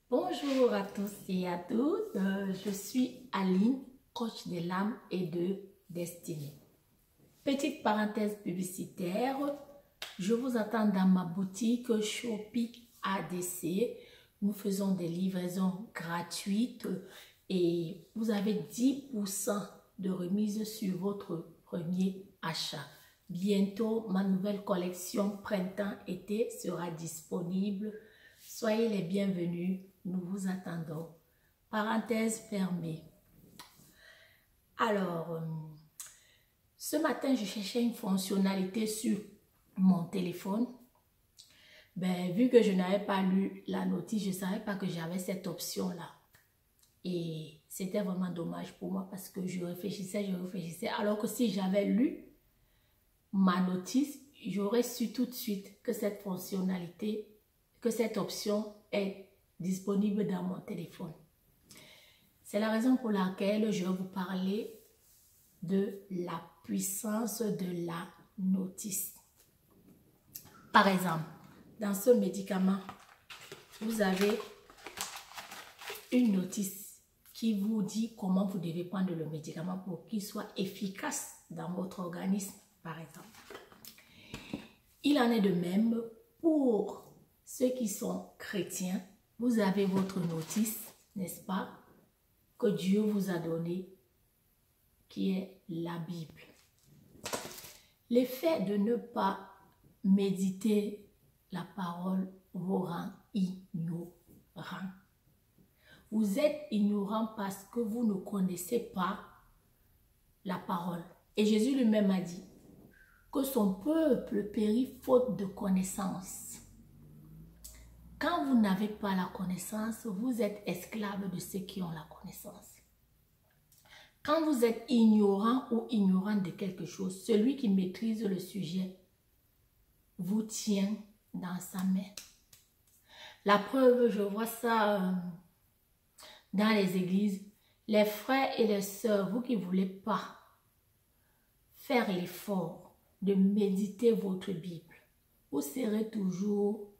Bonjour à tous et à toutes, je suis Aline, coach de l'âme et de destinée. Petite parenthèse publicitaire, je vous attends dans ma boutique Shopee ADC. Nous faisons des livraisons gratuites et vous avez 10% de remise sur votre premier achat. Bientôt, ma nouvelle collection printemps-été sera disponible. Soyez les bienvenus, nous vous attendons. Parenthèse fermée. Alors, ce matin, je cherchais une fonctionnalité sur mon téléphone. Vu que je n'avais pas lu la notice, je ne savais pas que j'avais cette option-là. Et c'était vraiment dommage pour moi parce que je réfléchissais. Alors que si j'avais lu ma notice, j'aurais su tout de suite que cette fonctionnalité, que cette option est disponible dans mon téléphone. C'est la raison pour laquelle je vais vous parler de la puissance de la notice. Par exemple, dans ce médicament, vous avez une notice qui vous dit comment vous devez prendre le médicament pour qu'il soit efficace dans votre organisme, par exemple. Il en est de même pour ceux qui sont chrétiens. Vous avez votre notice, n'est-ce pas, que Dieu vous a donnée, qui est la Bible. L'effet de ne pas méditer la parole vous rend ignorant. Vous êtes ignorant parce que vous ne connaissez pas la parole. Et Jésus lui-même a dit que son peuple périt faute de connaissance. Quand vous n'avez pas la connaissance, vous êtes esclave de ceux qui ont la connaissance. Quand vous êtes ignorant ou ignorante de quelque chose, celui qui maîtrise le sujet vous tient dans sa main. La preuve, je vois ça dans les églises. Les frères et les sœurs, vous qui ne voulez pas faire l'effort de méditer votre Bible, vous serez toujours...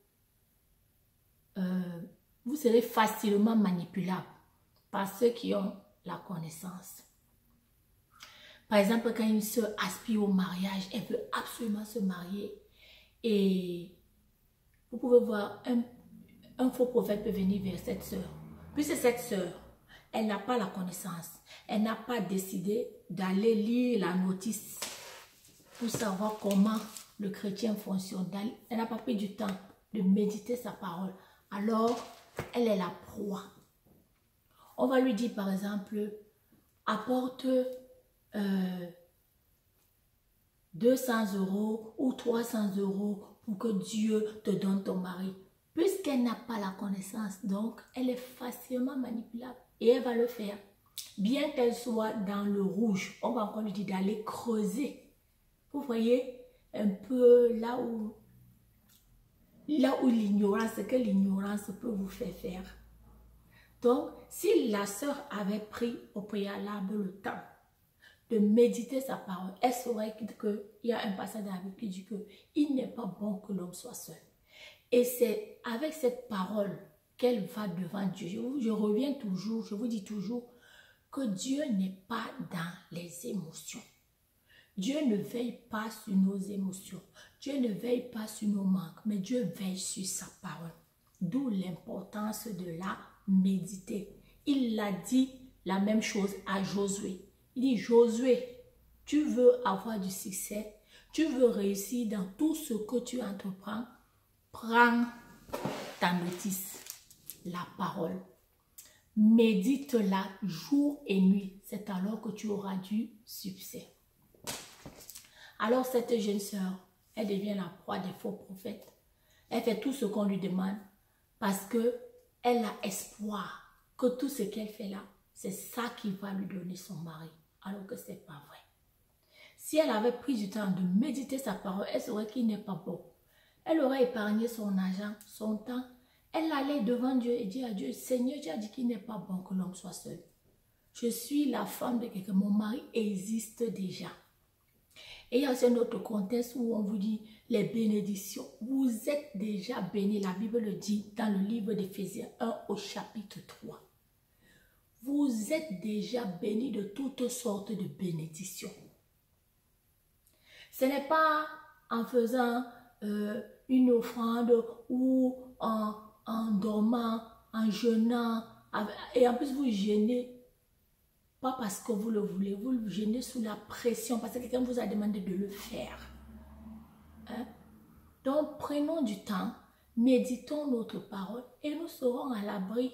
vous serez facilement manipulable par ceux qui ont la connaissance. Par exemple, quand une sœur aspire au mariage, elle veut absolument se marier. Et vous pouvez voir, un faux prophète peut venir vers cette sœur. Puisque cette sœur, elle n'a pas la connaissance. Elle n'a pas décidé d'aller lire la notice pour savoir comment le chrétien fonctionne. Elle n'a pas pris du temps de méditer sa parole. Alors, elle est la proie. On va lui dire par exemple, apporte 200 € ou 300 € pour que Dieu te donne ton mari. Puisqu'elle n'a pas la connaissance, donc elle est facilement manipulable et elle va le faire. Bien qu'elle soit dans le rouge, on va encore lui dire d'aller creuser. Vous voyez un peu là où l'ignorance, que l'ignorance peut vous faire. Donc, si la sœur avait pris au préalable le temps de méditer sa parole, elle saurait qu'il y a un passage dans la Bible qui dit qu'il n'est pas bon que l'homme soit seul. Et c'est avec cette parole qu'elle va devant Dieu. Je reviens toujours, je vous dis toujours que Dieu n'est pas dans les émotions. Dieu ne veille pas sur nos émotions. Dieu ne veille pas sur nos manques, mais Dieu veille sur sa parole. D'où l'importance de la méditer. Il a dit la même chose à Josué. Il dit, Josué, tu veux avoir du succès, tu veux réussir dans tout ce que tu entreprends, prends ta notice, la parole. Médite-la jour et nuit. C'est alors que tu auras du succès. Alors cette jeune sœur, elle devient la proie des faux prophètes. Elle fait tout ce qu'on lui demande parce qu'elle a espoir que tout ce qu'elle fait là, c'est ça qui va lui donner son mari. Alors que ce n'est pas vrai. Si elle avait pris du temps de méditer sa parole, elle saurait qu'il n'est pas bon. Elle aurait épargné son argent, son temps. Elle allait devant Dieu et dire à Dieu, Seigneur, tu as dit qu'il n'est pas bon que l'homme soit seul. Je suis la femme de quelqu'un, mon mari existe déjà. Et il y a aussi un autre contexte où on vous dit les bénédictions. Vous êtes déjà bénis. La Bible le dit dans le livre d'Éphésiens 1 au chapitre 3. Vous êtes déjà bénis de toutes sortes de bénédictions. Ce n'est pas en faisant une offrande ou en dormant, en jeûnant. Et en plus, vous jeûnez pas parce que vous le voulez. Vous le jeûnez sous la pression parce que quelqu'un vous a demandé de le faire. Hein? Donc, prenons du temps, méditons notre parole et nous serons à l'abri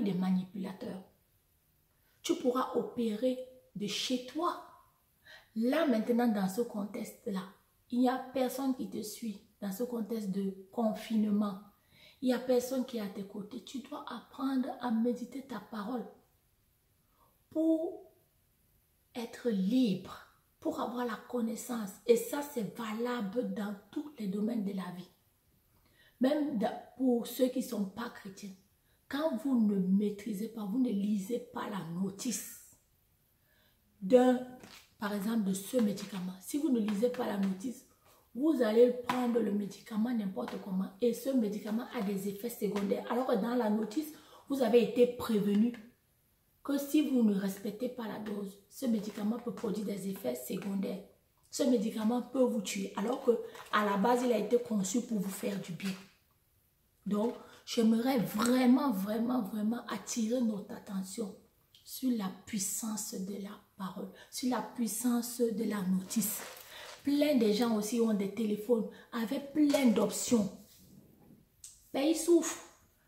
des manipulateurs. Tu pourras opérer de chez toi. Là, maintenant, dans ce contexte-là, il n'y a personne qui te suit dans ce contexte de confinement. Il n'y a personne qui est à tes côtés. Tu dois apprendre à méditer ta parole pour être libre, pour avoir la connaissance. Et ça, c'est valable dans tous les domaines de la vie. Même pour ceux qui ne sont pas chrétiens. Quand vous ne maîtrisez pas, vous ne lisez pas la notice par exemple, de ce médicament. Si vous ne lisez pas la notice, vous allez prendre le médicament n'importe comment et ce médicament a des effets secondaires. Alors que dans la notice, vous avez été prévenu que si vous ne respectez pas la dose, ce médicament peut produire des effets secondaires. Ce médicament peut vous tuer alors qu'à la base, il a été conçu pour vous faire du bien. Donc, j'aimerais vraiment attirer notre attention sur la puissance de la parole, sur la puissance de la notice. Plein de gens aussi ont des téléphones avec plein d'options. Mais ils souffrent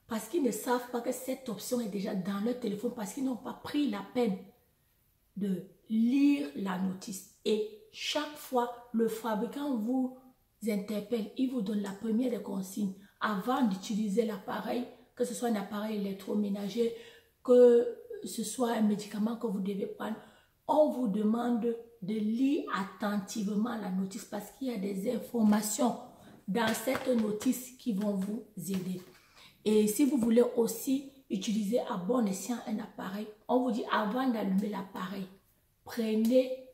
parce qu'ils ne savent pas que cette option est déjà dans leur téléphone parce qu'ils n'ont pas pris la peine de lire la notice. Et chaque fois, le fabricant vous interpelle, il vous donne la première des consignes avant d'utiliser l'appareil, que ce soit un appareil électroménager, que ce soit un médicament que vous devez prendre. On vous demande de lire attentivement la notice parce qu'il y a des informations dans cette notice qui vont vous aider. Et si vous voulez aussi utiliser à bon escient un appareil, on vous dit avant d'allumer l'appareil, prenez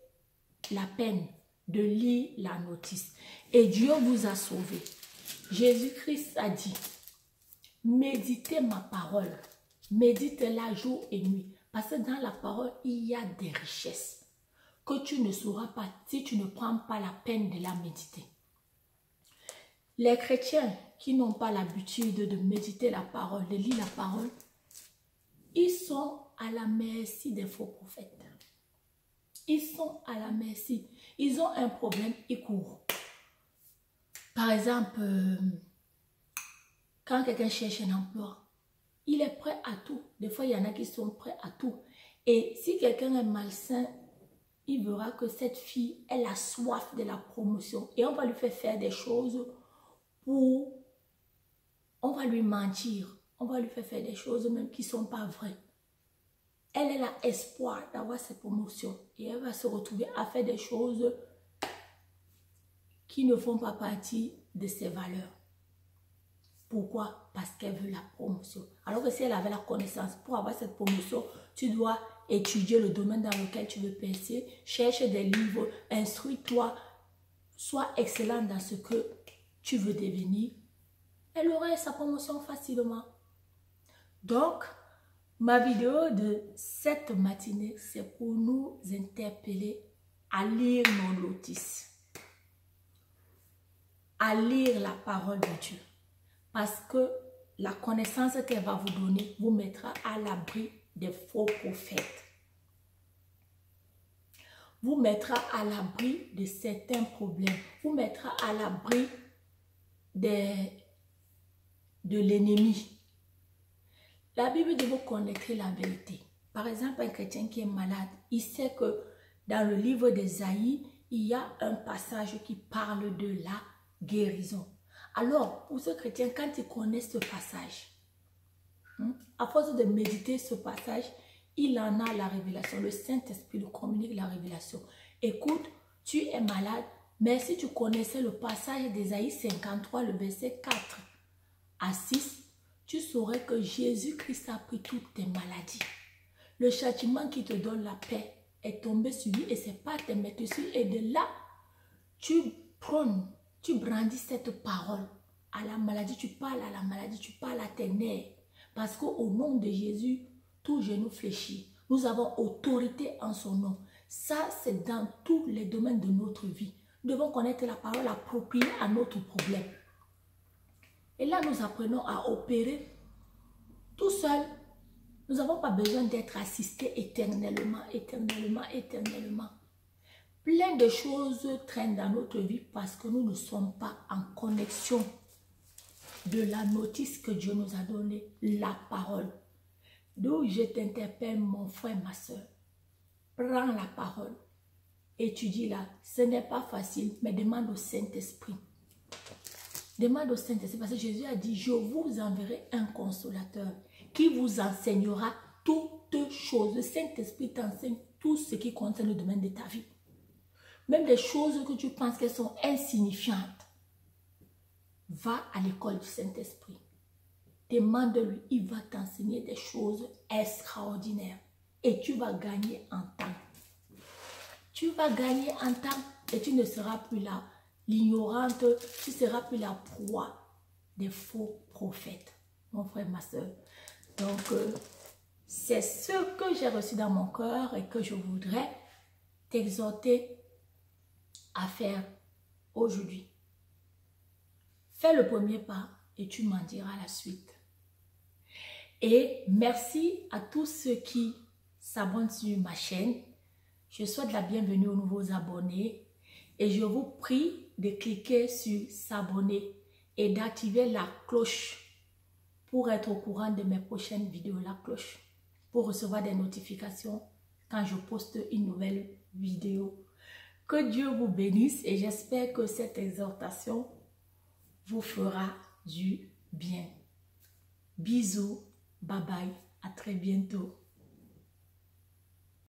la peine de lire la notice. Et Dieu vous a sauvé. Jésus-Christ a dit, méditez ma parole, méditez-la jour et nuit. Parce que dans la parole, il y a des richesses que tu ne sauras pas si tu ne prends pas la peine de la méditer. Les chrétiens qui n'ont pas l'habitude de méditer la parole, de lire la parole, ils sont à la merci des faux prophètes. Ils sont à la merci. Ils ont un problème, ils courent. Par exemple, quand quelqu'un cherche un emploi, il est prêt à tout. Des fois, il y en a qui sont prêts à tout. Et si quelqu'un est malsain, il verra que cette fille, elle a soif de la promotion. Et on va lui faire des choses pour... On va lui mentir. On va lui faire des choses même qui ne sont pas vraies. Elle a espoir d'avoir cette promotion. Et elle va se retrouver à faire des choses qui ne font pas partie de ses valeurs. Pourquoi? Parce qu'elle veut la promotion. Alors que si elle avait la connaissance, pour avoir cette promotion, tu dois étudier le domaine dans lequel tu veux percer, cherche des livres, instruis-toi, sois excellent dans ce que tu veux devenir. Elle aurait sa promotion facilement. Donc, ma vidéo de cette matinée, c'est pour nous interpeller à lire nos notices, à lire la parole de Dieu. Parce que la connaissance qu'elle va vous donner vous mettra à l'abri des faux prophètes. Vous mettra à l'abri de certains problèmes. Vous mettra à l'abri de l'ennemi. La Bible dit vous connaîtrez la vérité. Par exemple, un chrétien qui est malade, il sait que dans le livre d'Ésaïe, il y a un passage qui parle de la guérison. Alors, pour ce chrétien, quand il connaît ce passage, à force de méditer ce passage, il en a la révélation. Le Saint-Esprit lui communique la révélation. Écoute, tu es malade, mais si tu connaissais le passage d'Ésaïe 53, le verset 4 à 6, tu saurais que Jésus-Christ a pris toutes tes maladies. Le châtiment qui te donne la paix est tombé sur lui et c'est pas te mettre dessus. Et de là, tu prônes, tu brandis cette parole. À la maladie, tu parles à la maladie, tu parles à tes nerfs. Parce qu'au nom de Jésus, tout genou fléchit. Nous avons autorité en son nom. Ça, c'est dans tous les domaines de notre vie. Nous devons connaître la parole appropriée à notre problème. Et là, nous apprenons à opérer tout seul. Nous n'avons pas besoin d'être assistés éternellement. Plein de choses traînent dans notre vie parce que nous ne sommes pas en connexion de la notice que Dieu nous a donnée, la parole. Donc, je t'interpelle, mon frère, ma soeur. Prends la parole. Étudie-la. Ce n'est pas facile, mais demande au Saint-Esprit. Demande au Saint-Esprit parce que Jésus a dit, je vous enverrai un consolateur qui vous enseignera toutes choses. Le Saint-Esprit t'enseigne tout ce qui concerne le domaine de ta vie. Même des choses que tu penses qu'elles sont insignifiantes. Va à l'école du Saint-Esprit. Demande-lui, il va t'enseigner des choses extraordinaires. Et tu vas gagner en temps. Tu vas gagner en temps et tu ne seras plus là. L'ignorante, tu seras plus la proie des faux prophètes. Mon frère, ma soeur. Donc, c'est ce que j'ai reçu dans mon cœur et que je voudrais t'exhorter à faire aujourd'hui. Fais le premier pas et tu m'en diras la suite. Et merci à tous ceux qui s'abonnent sur ma chaîne. Je souhaite la bienvenue aux nouveaux abonnés et je vous prie de cliquer sur s'abonner et d'activer la cloche pour être au courant de mes prochaines vidéos, la cloche, pour recevoir des notifications quand je poste une nouvelle vidéo. Que Dieu vous bénisse et j'espère que cette exhortation vous fera du bien. Bisous, bye bye, à très bientôt.